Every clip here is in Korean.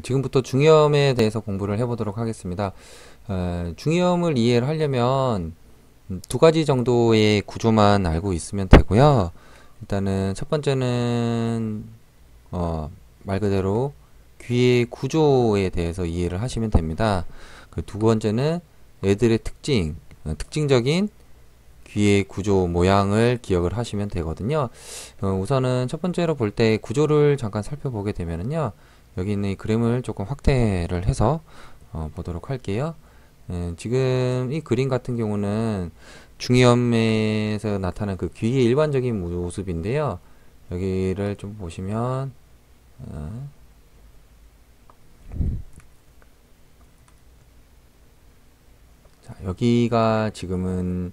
지금부터 중이염에 대해서 공부를 해보도록 하겠습니다. 중이염을 이해를 하려면 두 가지 정도의 구조만 알고 있으면 되고요. 일단은 첫 번째는 말 그대로 귀의 구조에 대해서 이해를 하시면 됩니다. 그 두 번째는 애들의 특징적인 귀의 구조 모양을 기억을 하시면 되거든요. 우선은 첫 번째로 볼 때 구조를 잠깐 살펴보게 되면은요. 여기 있는 이 그림을 조금 확대를 해서 보도록 할게요. 지금 이 그림 같은 경우는 중이염에서 나타나는 그 귀의 일반적인 모습인데요. 여기를 좀 보시면 자, 여기가 지금은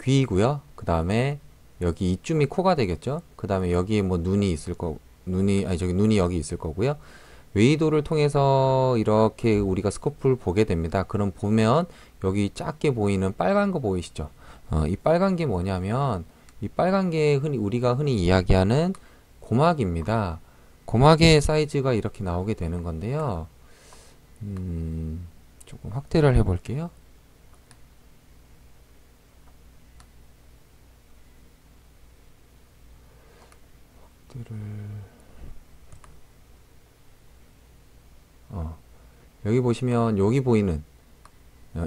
귀이고요. 그 다음에 여기 이쯤이 코가 되겠죠. 그 다음에 여기에 뭐 눈이 있을 거, 눈이 여기 있을 거고요. 웨이도를 통해서 이렇게 우리가 스코프를 보게 됩니다. 그럼 보면 여기 작게 보이는 빨간 거 보이시죠? 이 빨간 게 뭐냐면 이 빨간 게 우리가 흔히 이야기하는 고막입니다. 고막의 사이즈가 이렇게 나오게 되는 건데요. 조금 확대를 해볼게요. 여기 보시면 여기 보이는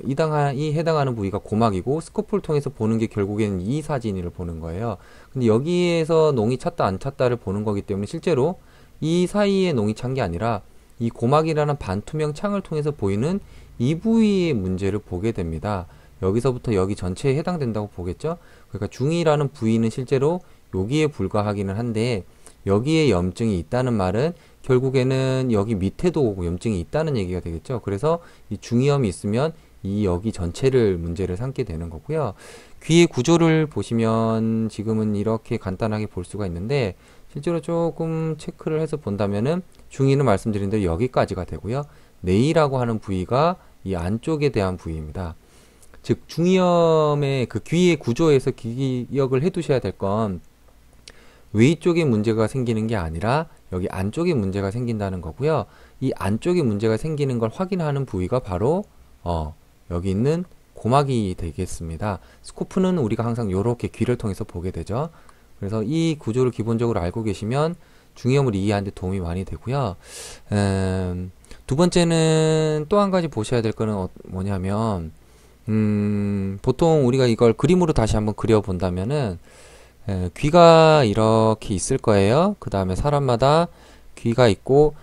이 해당하는 부위가 고막이고 스코프를 통해서 보는 게 결국에는 이 사진을 보는 거예요. 근데 여기에서 농이 찼다 안 찼다를 보는 거기 때문에 실제로 이 사이에 농이 찬 게 아니라 이 고막이라는 반투명 창을 통해서 보이는 이 부위의 문제를 보게 됩니다. 여기서부터 여기 전체에 해당된다고 보겠죠? 그러니까 중이라는 부위는 실제로 여기에 불과하기는 한데 여기에 염증이 있다는 말은 결국에는 여기 밑에도 염증이 있다는 얘기가 되겠죠. 그래서 이 중이염이 있으면 이 여기 전체를 문제를 삼게 되는 거고요. 귀의 구조를 보시면 지금은 이렇게 간단하게 볼 수가 있는데 실제로 조금 체크를 해서 본다면은 중이는 말씀드린 대로 여기까지가 되고요. 내이라고 하는 부위가 이 안쪽에 대한 부위입니다. 즉 중이염의 그 귀의 구조에서 기억을 해 두셔야 될 건 위쪽에 문제가 생기는 게 아니라 여기 안쪽에 문제가 생긴다는 거고요. 이 안쪽에 문제가 생기는 걸 확인하는 부위가 바로 여기 있는 고막이 되겠습니다. 스코프는 우리가 항상 이렇게 귀를 통해서 보게 되죠. 그래서 이 구조를 기본적으로 알고 계시면 중이염을 이해하는 데 도움이 많이 되고요. 두 번째는 또 한 가지 보셔야 될 거는 뭐냐면 보통 우리가 이걸 그림으로 다시 한번 그려본다면은 귀가 이렇게 있을 거예요. 그 다음에 사람마다 귀가 있고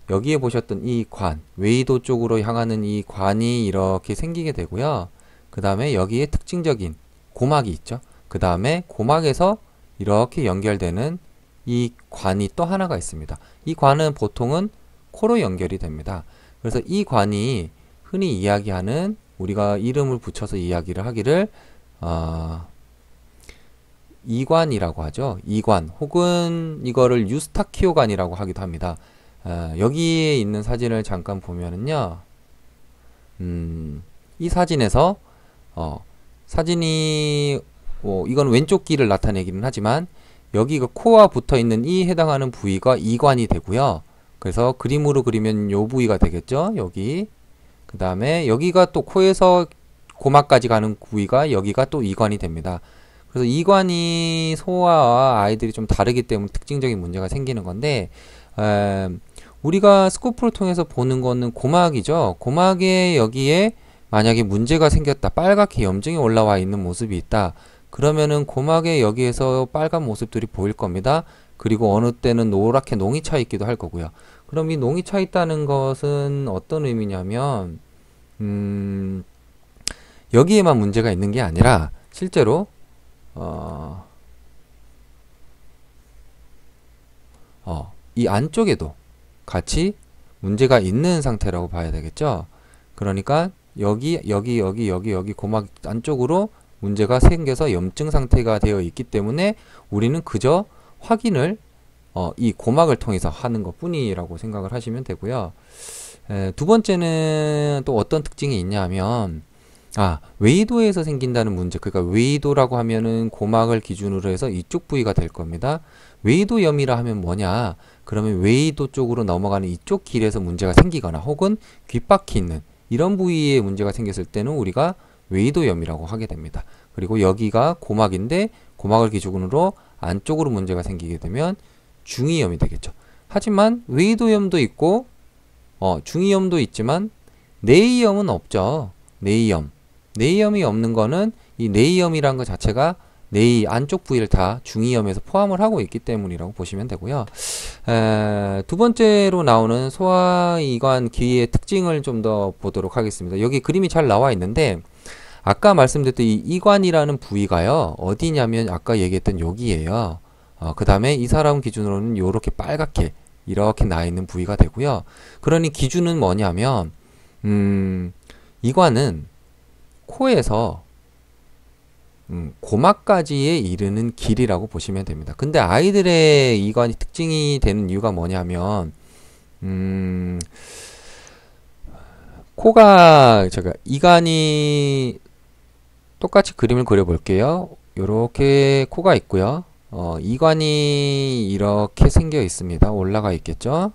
여기에 보셨던 이 관, 웨이도 쪽으로 향하는 이 관이 이렇게 생기게 되고요. 그 다음에 여기에 특징적인 고막이 있죠. 그 다음에 고막에서 이렇게 연결되는 이 관이 또 하나가 있습니다. 이 관은 보통은 코로 연결이 됩니다. 그래서 이 관이 흔히 이야기하는 우리가 이름을 붙여서 이야기를 하기를 이관이라고 하죠. 이관 혹은 이거를 유스타키오관이라고 하기도 합니다. 여기에 있는 사진을 잠깐 보면은요. 이 사진에서 사진이 이건 왼쪽 귀를 나타내기는 하지만 여기가 코와 붙어 있는 이 해당하는 부위가 이관이 되고요. 그래서 그림으로 그리면 요 부위가 되겠죠. 여기. 그 다음에 여기가 또 코에서 고막까지 가는 부위가 여기가 또 이관이 됩니다. 그래서 이관이 소아와 아이들이 좀 다르기 때문에 특징적인 문제가 생기는 건데 우리가 스코프를 통해서 보는 거는 고막이죠. 고막에 여기에 만약에 문제가 생겼다, 빨갛게 염증이 올라와 있는 모습이 있다, 그러면은 고막에 여기에서 빨간 모습들이 보일 겁니다. 그리고 어느 때는 노랗게 농이 차 있기도 할 거고요. 그럼 이 농이 차 있다는 것은 어떤 의미냐면 여기에만 문제가 있는 게 아니라 실제로 이 안쪽에도 같이 문제가 있는 상태라고 봐야 되겠죠. 그러니까 여기 고막 안쪽으로 문제가 생겨서 염증 상태가 되어 있기 때문에 우리는 그저 확인을 이 고막을 통해서 하는 것 뿐이라고 생각을 하시면 되고요. 두 번째는 또 어떤 특징이 있냐면 웨이도에서 생긴다는 문제. 그러니까 웨이도라고 하면은 고막을 기준으로 해서 이쪽 부위가 될 겁니다. 외이도염이라 하면 뭐냐? 그러면 외이도 쪽으로 넘어가는 이쪽 길에서 문제가 생기거나 혹은 귓바퀴 있는 이런 부위에 문제가 생겼을 때는 우리가 외이도염이라고 하게 됩니다. 그리고 여기가 고막인데 고막을 기준으로 안쪽으로 문제가 생기게 되면 중이염이 되겠죠. 하지만 외이도염도 있고 중이염도 있지만 내이염은 없죠. 내이염이 없는 거는 이 내이염이란 것 자체가 내이 안쪽 부위를 다 중이염에서 포함을 하고 있기 때문이라고 보시면 되고요. 두 번째로 나오는 소화이관 기의 특징을 좀 더 보도록 하겠습니다. 여기 그림이 잘 나와 있는데 아까 말씀드렸던 이 이관이라는 부위가요. 어디냐면 아까 얘기했던 여기에요. 그 다음에 이 사람 기준으로는 요렇게 빨갛게 이렇게 나 있는 부위가 되고요. 그러니 기준은 뭐냐면 이관은 코에서 고막까지에 이르는 길이라고 보시면 됩니다. 근데 아이들의 이관이 특징이 되는 이유가 뭐냐면 코가 제가 이관이 똑같이 그림을 그려볼게요. 요렇게 코가 있고요. 이관이 이렇게 생겨 있습니다. 올라가 있겠죠.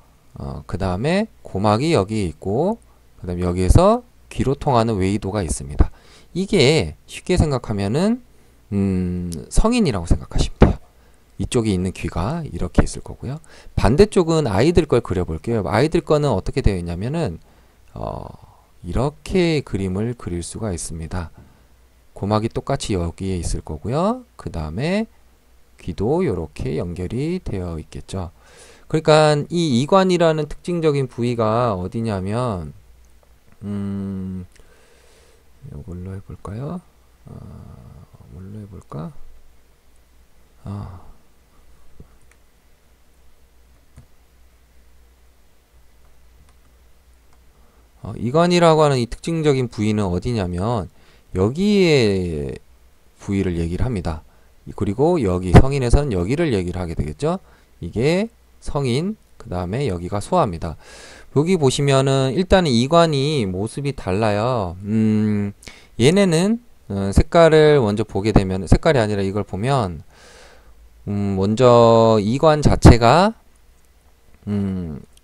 그 다음에 고막이 여기 있고 그 다음에 여기에서 귀로 통하는 외이도가 있습니다. 이게 쉽게 생각하면은 성인이라고 생각하시면 돼요. 이쪽에 있는 귀가 이렇게 있을 거고요. 반대쪽은 아이들 걸 그려볼게요. 아이들 거는 어떻게 되어 있냐면은 이렇게 그림을 그릴 수가 있습니다. 고막이 똑같이 여기에 있을 거고요. 그 다음에 귀도 이렇게 연결이 되어 있겠죠. 그러니까 이 이관이라는 특징적인 부위가 어디냐면 이걸로 해볼까요? 뭘로 해볼까? 이관이라고 하는 이 특징적인 부위는 어디냐면 여기에 부위를 얘기를 합니다. 그리고 여기 성인에서는 여기를 얘기를 하게 되겠죠. 이게 성인, 그 다음에 여기가 소아입니다. 여기 보시면은 일단은 이관이 모습이 달라요. 얘네는 색깔을 먼저 보게 되면 색깔이 아니라 이걸 보면 먼저 이관 자체가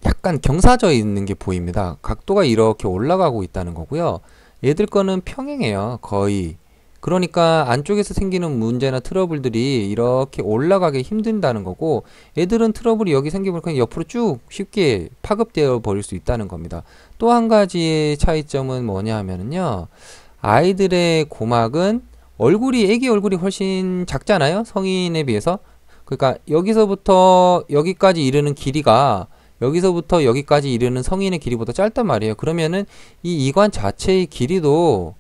약간 경사져 있는 게 보입니다. 각도가 이렇게 올라가고 있다는 거고요. 얘들 거는 평행해요. 거의. 그러니까 안쪽에서 생기는 문제나 트러블들이 이렇게 올라가기 힘든다는 거고 애들은 트러블이 여기 생기면 옆으로 쭉 쉽게 파급되어 버릴 수 있다는 겁니다. 또 한 가지의 차이점은 뭐냐 하면은요. 아이들의 고막은 애기 얼굴이 훨씬 작잖아요. 성인에 비해서. 그러니까 여기서부터 여기까지 이르는 길이가 여기서부터 여기까지 이르는 성인의 길이보다 짧단 말이에요. 그러면은 이 이관 자체의 길이도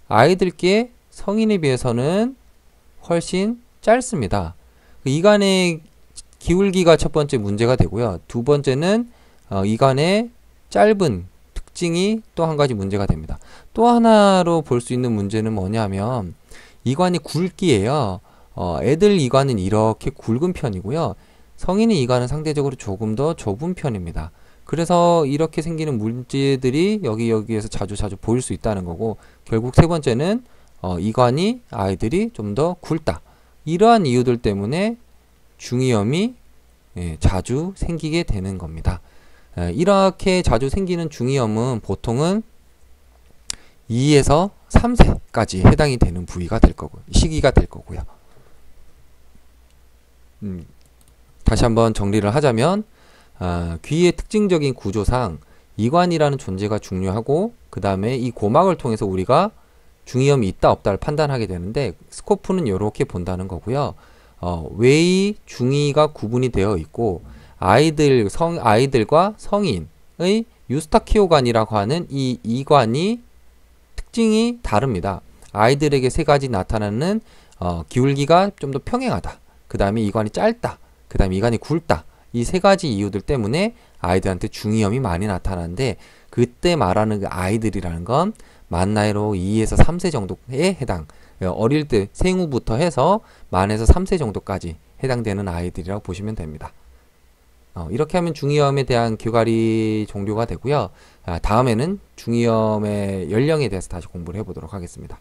아이들께 성인에 비해서는 훨씬 짧습니다. 이관의 기울기가 첫 번째 문제가 되고요. 두 번째는 이관의 짧은 특징이 또 한 가지 문제가 됩니다. 또 하나로 볼 수 있는 문제는 뭐냐면 이관이 굵기예요. 애들 이관은 이렇게 굵은 편이고요. 성인의 이관은 상대적으로 조금 더 좁은 편입니다. 그래서 이렇게 생기는 문제들이 여기에서 자주 보일 수 있다는 거고 결국 세 번째는 이관이 아이들이 좀 더 굵다. 이러한 이유들 때문에 중이염이 자주 생기게 되는 겁니다. 이렇게 자주 생기는 중이염은 보통은 2에서 3세까지 해당이 되는 부위가 될 거고 시기가 될 거고요. 다시 한번 정리를 하자면 귀의 특징적인 구조상 이관이라는 존재가 중요하고 그 다음에 이 고막을 통해서 우리가 중이염이 있다 없다를 판단하게 되는데 스코프는 이렇게 본다는 거고요. 외이, 중이가 구분이 되어 있고 아이들과 성인의 유스타키오관이라고 하는 이 이관이 특징이 다릅니다. 아이들에게 세 가지 나타나는 기울기가 좀 더 평행하다. 그 다음에 이관이 짧다. 그 다음에 이관이 굵다. 이 세 가지 이유들 때문에 아이들한테 중이염이 많이 나타나는데 그때 말하는 그 아이들이라는 건 만 나이로 2에서 3세 정도에 해당 어릴 때 생후부터 해서 만에서 3세 정도까지 해당되는 아이들이라고 보시면 됩니다. 이렇게 하면 중이염에 대한 교갈이 종료가 되고요. 다음에는 중이염의 연령에 대해서 다시 공부를 해보도록 하겠습니다.